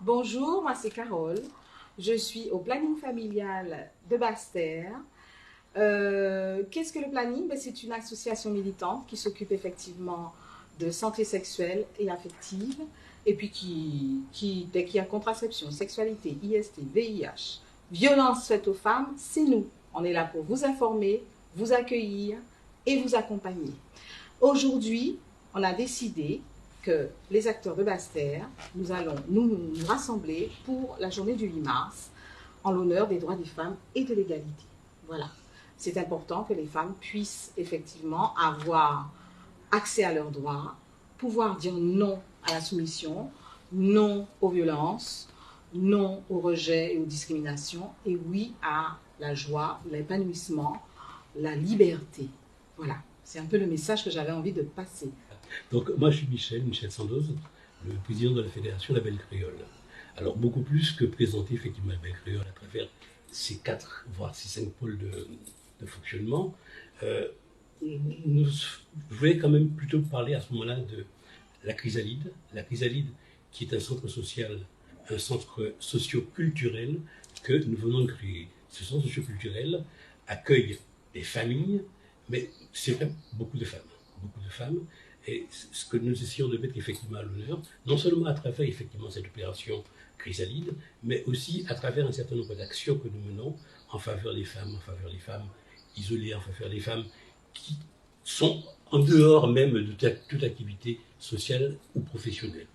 Bonjour, moi c'est Carole. Je suis au planning familial de Basse-Terre. Qu'est-ce que le planning? C'est une association militante qui s'occupe effectivement de santé sexuelle et affective et puis dès qu'il y a contraception, sexualité, IST, VIH, violence faite aux femmes, c'est nous. On est là pour vous informer, vous accueillir et vous accompagner. Aujourd'hui, on a décidé que les acteurs de Basse-Terre, nous allons nous rassembler pour la journée du 8 mars en l'honneur des droits des femmes et de l'égalité. Voilà. C'est important que les femmes puissent effectivement avoir accès à leurs droits, pouvoir dire non à la soumission, non aux violences, non au rejet et aux discriminations, et oui à la joie, l'épanouissement, la liberté. Voilà, c'est un peu le message que j'avais envie de passer. Donc moi je suis Michel Sandoz, le président de la Fédération La Belle Créole. Alors beaucoup plus que présenter effectivement La Belle Créole à travers ces 4, voire ces 5 pôles de fonctionnement, je voulais quand même plutôt parler à ce moment-là de la Chrysalide. La Chrysalide qui est un centre social, un centre socio-culturel que nous venons de créer. Ce centre socio-culturel accueille des familles, mais c'est vrai beaucoup de femmes. Beaucoup de femmes. Et ce que nous essayons de mettre effectivement à l'honneur, non seulement à travers effectivement cette opération Chrysalide, mais aussi à travers un certain nombre d'actions que nous menons en faveur des femmes isolées, en faveur des femmes qui sont en dehors même de toute activité sociale ou professionnelle.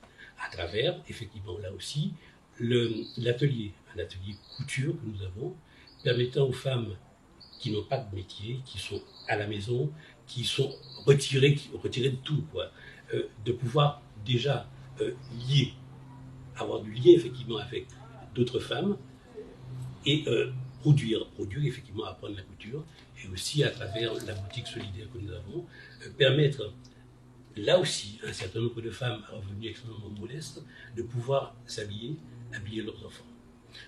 À travers, effectivement, là aussi, un atelier couture que nous avons, permettant aux femmes qui n'ont pas de métier, qui sont à la maison, qui sont retirés de tout, quoi. De pouvoir déjà avoir du lien effectivement avec d'autres femmes et produire effectivement, apprendre la couture, et aussi à travers la boutique solidaire que nous avons, permettre là aussi à un certain nombre de femmes à revenus extrêmement modestes de pouvoir habiller leurs enfants.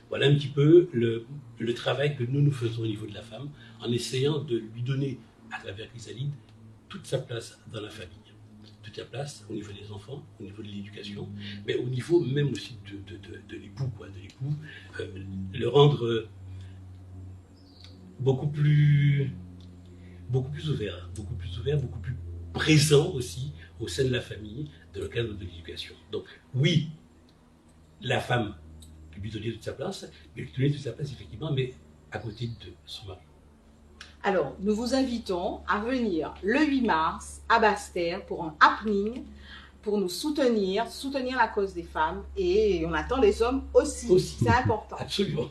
Voilà un petit peu le travail que nous faisons au niveau de la femme, en essayant de lui donner, à travers Chrysalide, toute sa place dans la famille. Toute sa place au niveau des enfants, au niveau de l'éducation, mais au niveau même aussi de l'époux, le rendre beaucoup plus ouvert, beaucoup plus présent aussi au sein de la famille, dans le cadre de l'éducation. Donc oui, la femme lui donner toute sa place, effectivement, mais à côté de son mari. Alors, nous vous invitons à venir le 8 mars à Basse-Terre pour un happening, pour nous soutenir la cause des femmes, et on attend les hommes aussi. C'est important. Absolument.